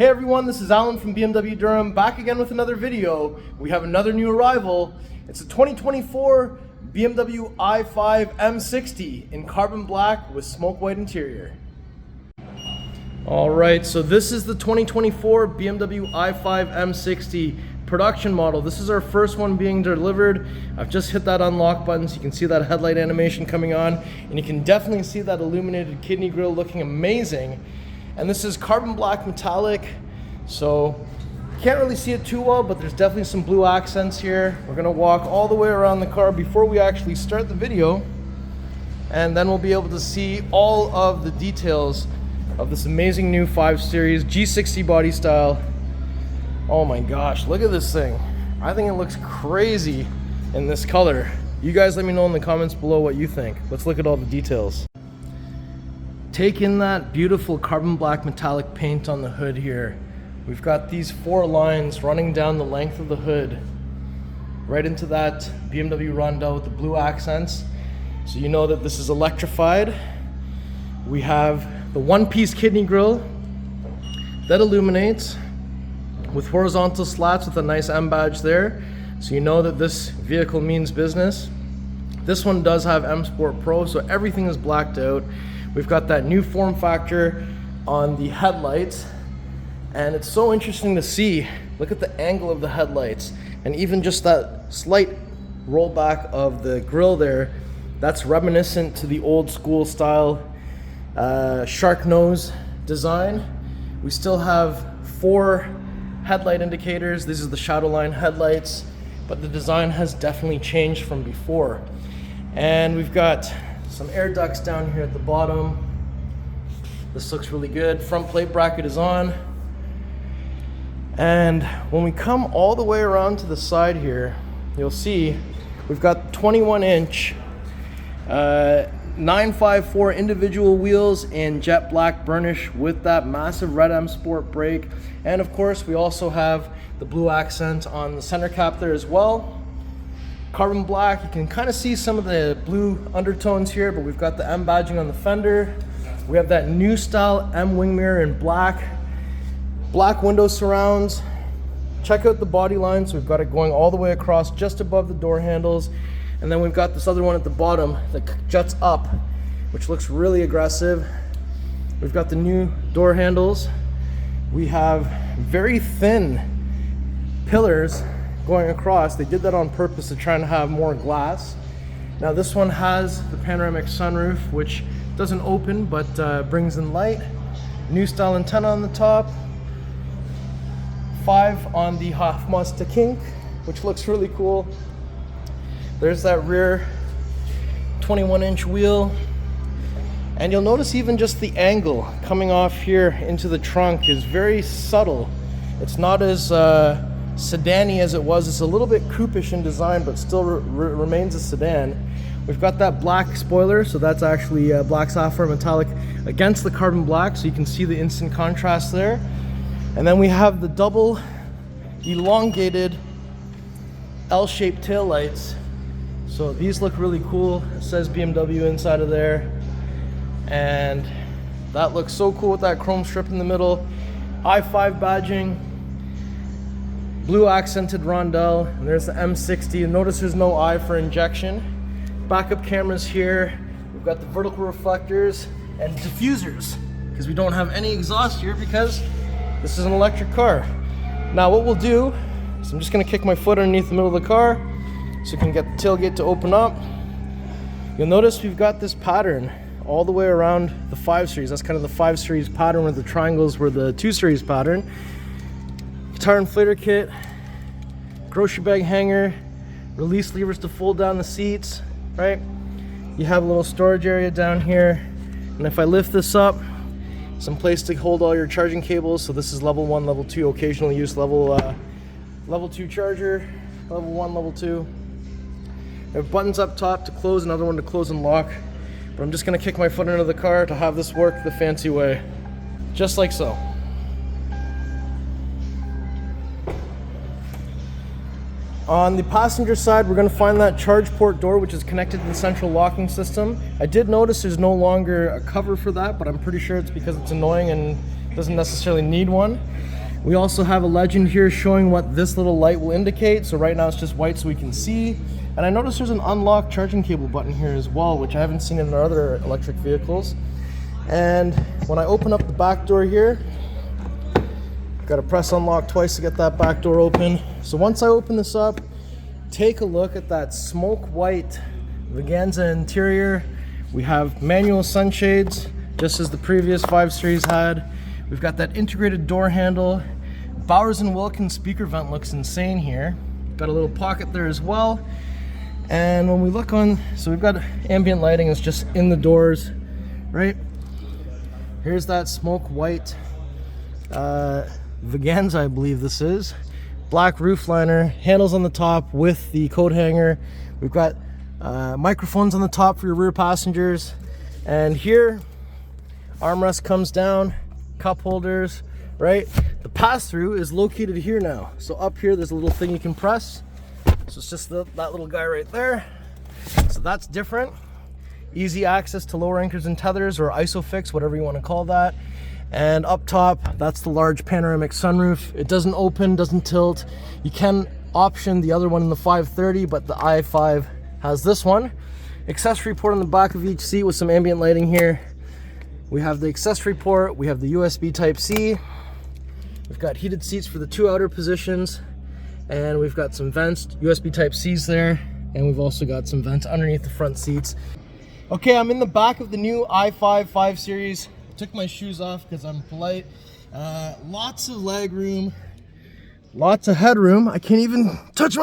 Hey everyone, this is Alan from BMW Durham, back again with another video. We have another new arrival. It's a 2024 BMW i5 M60 in carbon black with smoke white interior. Alright, so this is the 2024 BMW i5 M60 production model. This is our first one being delivered. I've just hit that unlock button so you can see that headlight animation coming on, and you can definitely see that illuminated kidney grille looking amazing. And this is carbon black metallic, so you can't really see it too well, but there's definitely some blue accents here. We're gonna walk all the way around the car before we actually start the video, and then we'll be able to see all of the details of this amazing new 5 Series G60 body style. Oh my gosh, look at this thing. I think it looks crazy in this color. You guys let me know in the comments below what you think. Let's look at all the details. Take in that beautiful carbon black metallic paint on the hood here. We've got these 4 lines running down the length of the hood, right into that BMW rondelle with the blue accents. So you know that this is electrified. We have the one-piece kidney grille that illuminates with horizontal slats with a nice M badge there. So you know that this vehicle means business. This one does have M Sport Pro, so everything is blacked out. We've got that new form factor on the headlights, and it's so interesting to see. Look at the angle of the headlights, and even just that slight rollback of the grille there, that's reminiscent to the old school style shark nose design. We still have 4 headlight indicators. These are the shadow line headlights, but the design has definitely changed from before. And we've got some air ducts down here at the bottom. This looks really good. Front plate bracket is on. And when we come all the way around to the side here, you'll see we've got 21-inch 954 individual wheels in jet black burnish with that massive red M Sport brake. And of course, we also have the blue accent on the center cap there as well. Carbon black, you can kind of see some of the blue undertones here, but we've got the M badging on the fender. We have that new style M wing mirror in black. Black window surrounds. Check out the body lines. We've got it going all the way across just above the door handles. And then we've got this other one at the bottom that juts up, which looks really aggressive. We've got the new door handles. We have very thin pillars going across. They did that on purpose to try and have more glass. Now this one has the panoramic sunroof, which doesn't open but brings in light. New style antenna on the top. 5 on the Hofmeister kink, which looks really cool. There's that rear 21-inch wheel. And you'll notice even just the angle coming off here into the trunk is very subtle. It's not as sedan-y as it was. It's a little bit coupe-ish in design, but still remains a sedan. We've got that black spoiler, so that's actually black sapphire metallic against the carbon black, so you can see the instant contrast there. And then we have the double elongated L-shaped taillights. So these look really cool. It says BMW inside of there, and that looks so cool with that chrome strip in the middle. i5 badging, blue accented rondelle, and there's the M60. And notice there's no eye for injection. Backup cameras here. We've got the vertical reflectors and diffusers, because we don't have any exhaust here because this is an electric car. Now what we'll do is I'm just going to kick my foot underneath the middle of the car so you can get the tailgate to open up. You'll notice we've got this pattern all the way around the 5 Series. That's kind of the 5 Series pattern, where the triangles were the 2 Series pattern. Guitar inflator kit, grocery bag hanger, release levers to fold down the seats, right? You have a little storage area down here, and if I lift this up, some place to hold all your charging cables. So this is level 1, level 2, occasional use level 2 charger, level 1, level 2. There are buttons up top to close, another one to close and lock. But I'm just gonna kick my foot into the car to have this work the fancy way, just like so. On the passenger side, we're going to find that charge port door, which is connected to the central locking system. I did notice there's no longer a cover for that, but I'm pretty sure it's because it's annoying and doesn't necessarily need one. We also have a legend here showing what this little light will indicate. So right now it's just white so we can see. And I noticed there's an unlock charging cable button here as well, which I haven't seen in our other electric vehicles. And when I open up the back door here, got to press unlock twice to get that back door open. So once I open this up, take a look at that Smoke White Veganza interior. We have manual sunshades, just as the previous 5 Series had. We've got that integrated door handle. Bowers & Wilkins speaker vent looks insane here. Got a little pocket there as well. And when we look on, so we've got ambient lighting, it's just in the doors, right? Here's that Smoke White Veganza, I believe this is. Black roof liner, handles on the top with the coat hanger. We've got microphones on the top for your rear passengers. And here, armrest comes down, cup holders, right? The pass-through is located here now. So up here, there's a little thing you can press. So it's just that little guy right there. So that's different. Easy access to lower anchors and tethers, or ISOFIX, whatever you want to call that. And up top, that's the large panoramic sunroof. It doesn't open, doesn't tilt. You can option the other one in the 530, but the i5 has this one. Accessory port on the back of each seat with some ambient lighting here. We have the accessory port, we have the USB Type-C. We've got heated seats for the 2 outer positions, and we've got some vents, USB Type-Cs there, and we've also got some vents underneath the front seats. Okay, I'm in the back of the new i5 5 Series. Took my shoes off because I'm polite. Lots of leg room, lots of headroom. I can't even touch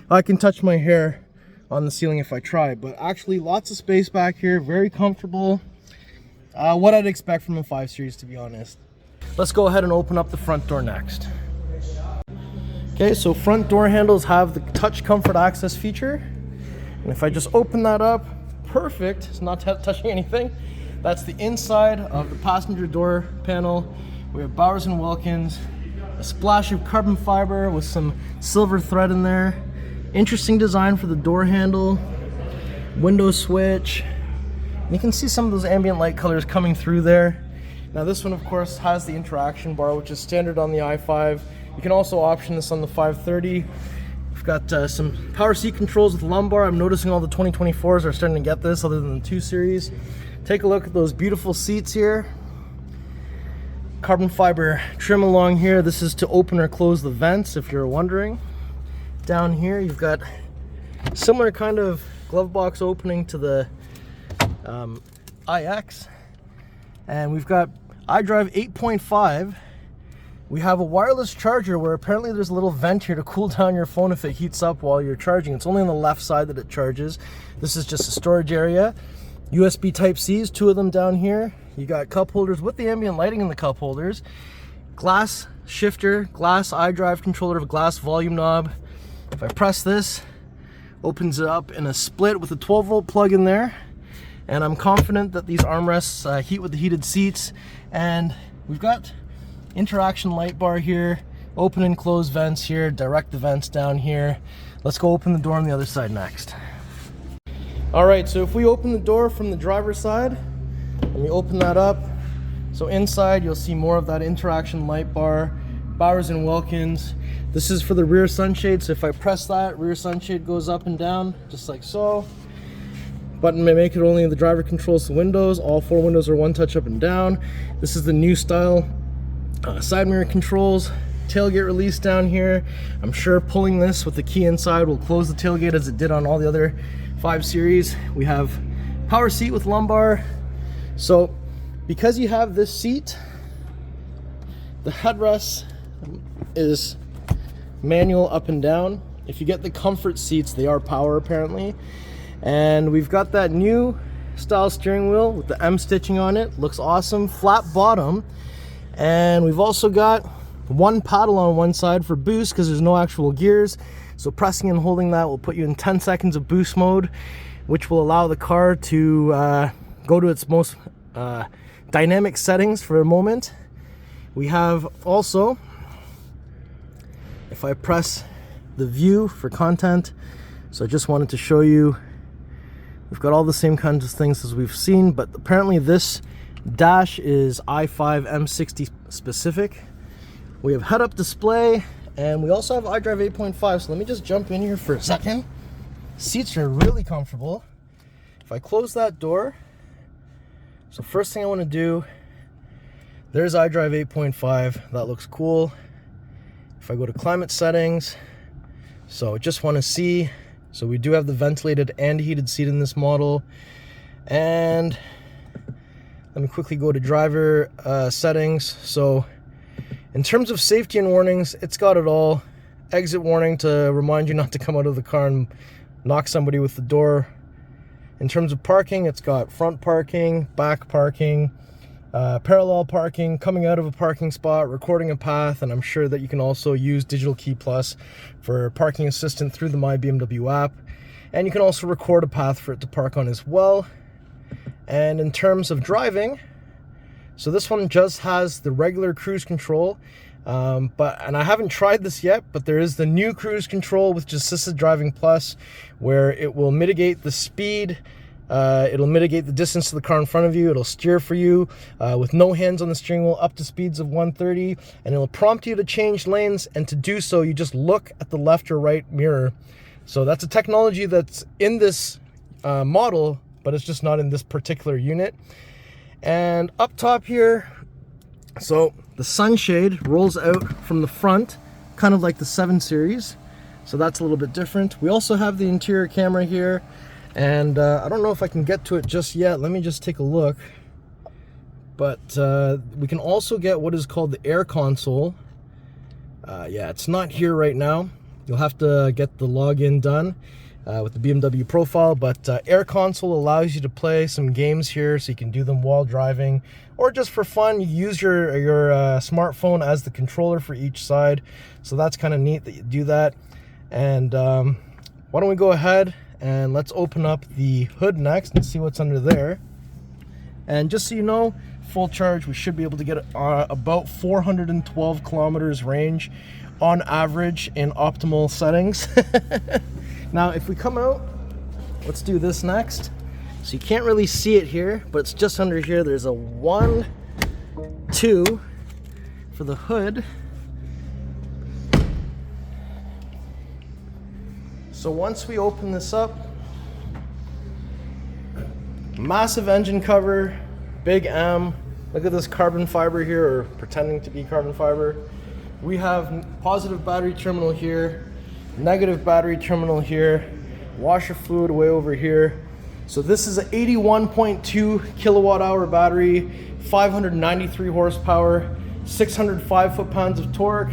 I can touch my hair on the ceiling if I try, but actually lots of space back here, very comfortable. What I'd expect from a 5 Series, to be honest. Let's go ahead and open up the front door next. Okay, so front door handles have the touch comfort access feature. And if I just open that up, perfect, it's not touching anything. That's the inside of the passenger door panel. We have Bowers & Wilkins, a splash of carbon fiber with some silver thread in there. Interesting design for the door handle, window switch. You can see some of those ambient light colors coming through there. Now this one, of course, has the interaction bar, which is standard on the i5. You can also option this on the 530. We've got some power seat controls with lumbar. I'm noticing all the 2024s are starting to get this, other than the 2 Series. Take a look at those beautiful seats here. Carbon fiber trim along here. This is to open or close the vents, if you're wondering. Down here, you've got similar kind of glove box opening to the iX, and we've got iDrive 8.5. We have a wireless charger where apparently there's a little vent here to cool down your phone if it heats up while you're charging. It's only on the left side that it charges. This is just a storage area. USB Type-Cs, 2 of them down here. You got cup holders with the ambient lighting in the cup holders. Glass shifter, glass iDrive controller, glass volume knob. If I press this, opens it up in a split with a 12-volt plug in there. And I'm confident that these armrests heat with the heated seats. And we've got interaction light bar here, open and close vents here, direct the vents down here. Let's go open the door on the other side next. All right, so if we open the door from the driver's side, let me open that up. So inside, you'll see more of that interaction light bar, Bowers & Wilkins. This is for the rear sunshade, so if I press that, rear sunshade goes up and down, just like so. Button may make it only the driver controls the windows. All 4 windows are one touch up and down. This is the new style side mirror controls. Tailgate release down here. I'm sure pulling this with the key inside will close the tailgate as it did on all the other 5 Series. We have power seat with lumbar. So because you have this seat, the headrest is manual up and down. If you get the comfort seats, they are power apparently. And we've got that new style steering wheel with the M stitching on it. Looks awesome. Flat bottom. And we've also got one paddle on one side for boost because there's no actual gears. So pressing and holding that will put you in 10 seconds of boost mode, which will allow the car to go to its most dynamic settings for a moment. We have also, if I press the view for content, so I just wanted to show you, we've got all the same kinds of things as we've seen, but apparently this dash is i5 M60 specific. We have head-up display, and we also have iDrive 8.5. So let me just jump in here for a second. Seats are really comfortable. If I close that door, so first thing I want to do, there's iDrive 8.5. That looks cool. If I go to climate settings, so just want to see, so we do have the ventilated and heated seat in this model. And let me quickly go to driver settings. So in terms of safety and warnings, it's got it all. Exit warning to remind you not to come out of the car and knock somebody with the door. In terms of parking, it's got front parking, back parking, parallel parking, coming out of a parking spot, recording a path, and I'm sure that you can also use Digital Key Plus for parking assistant through the My BMW app. And you can also record a path for it to park on as well. And in terms of driving, so this one just has the regular cruise control, and I haven't tried this yet, but there is the new cruise control with Assisted Driving Plus, where it will mitigate the speed, it'll mitigate the distance to the car in front of you, it'll steer for you with no hands on the steering wheel up to speeds of 130, and it'll prompt you to change lanes, and to do so you just look at the left or right mirror. So that's a technology that's in this model, but it's just not in this particular unit. And up top here, so the sunshade rolls out from the front, kind of like the 7 Series. So that's a little bit different. We also have the interior camera here, and I don't know if I can get to it just yet. Let me just take a look. But we can also get what is called the air console. Yeah, it's not here right now. You'll have to get the login done with the BMW profile, but Air Console allows you to play some games here, so you can do them while driving, or just for fun. You use your smartphone as the controller for each side, so that's kind of neat that you do that. And why don't we go ahead and let's open up the hood next and see what's under there. And just so you know, full charge, we should be able to get about 412 kilometers range on average in optimal settings. Now, if we come out, let's do this next. So you can't really see it here, but it's just under here. There's a 1, 2 for the hood. So once we open this up, massive engine cover, big M. Look at this carbon fiber here, or pretending to be carbon fiber. We have positive battery terminal here, negative battery terminal here, washer fluid way over here. So this is an 81.2 kilowatt hour battery, 593 horsepower, 605 foot-pounds of torque.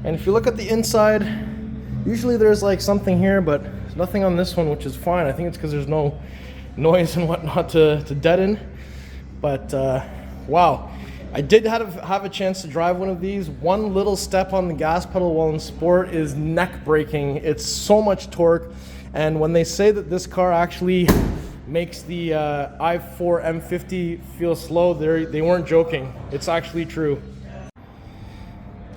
And if you look at the inside, usually there's like something here, but there's nothing on this one, which is fine. I think it's because there's no noise and whatnot to deaden. But wow. I did have a chance to drive one of these. One little step on the gas pedal while in sport is neck breaking. It's so much torque. And when they say that this car actually makes the i4 M50 feel slow, they weren't joking. It's actually true.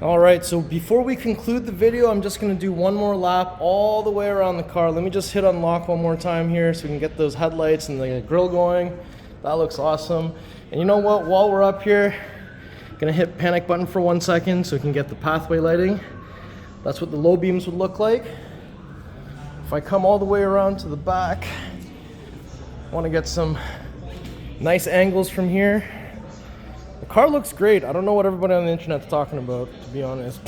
All right, so before we conclude the video, I'm just gonna do one more lap all the way around the car. Let me just hit unlock one more time here so we can get those headlights and the grill going. That looks awesome. And you know what, while we're up here, I'm gonna hit panic button for 1 second so we can get the pathway lighting. That's what the low beams would look like. If I come all the way around to the back, I wanna get some nice angles from here. The car looks great. I don't know what everybody on the internet's talking about, to be honest.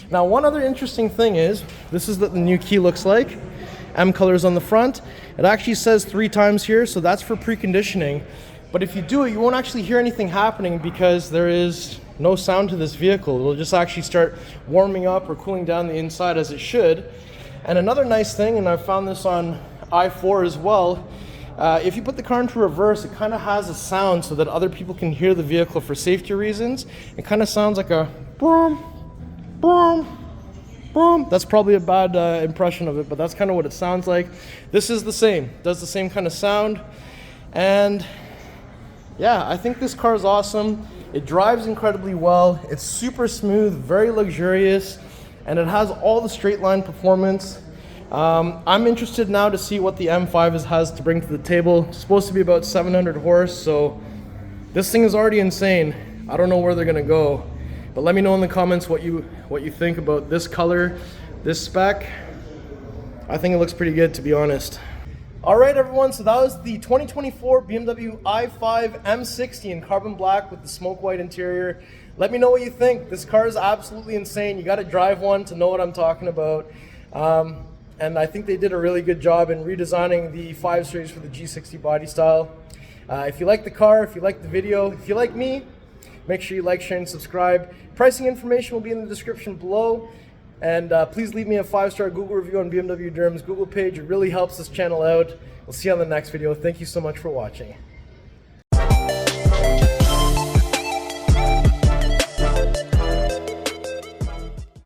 Now, one other interesting thing is, this is what the new key looks like. M colors on the front. It actually says 3 times here, so that's for preconditioning. But if you do it, you won't actually hear anything happening because there is no sound to this vehicle. It'll just actually start warming up or cooling down the inside as it should. And another nice thing, and I found this on i4 as well, if you put the car into reverse, it kind of has a sound so that other people can hear the vehicle for safety reasons. It kind of sounds like a boom, boom, boom. That's probably a bad impression of it, but that's kind of what it sounds like. This is the same, does the same kind of sound. And yeah, I think this car is awesome. It drives incredibly well. It's super smooth, very luxurious, and it has all the straight line performance. I'm interested now to see what the M5 has to bring to the table. It's supposed to be about 700 horse, so this thing is already insane. I don't know where they're gonna go. But let me know in the comments what you think about this color, this spec. I think it looks pretty good, to be honest. All right, everyone, so that was the 2024 BMW i5 M60 in carbon black with the smoke white interior. Let me know what you think. This car is absolutely insane. You got to drive one to know what I'm talking about. And I think they did a really good job in redesigning the 5 Series for the G60 body style. If you like the car, if you like the video, if you like me, make sure you like, share, and subscribe. Pricing information will be in the description below. And please leave me a 5-star Google review on BMW Durham's Google page. It really helps this channel out. We'll see you on the next video. Thank you so much for watching.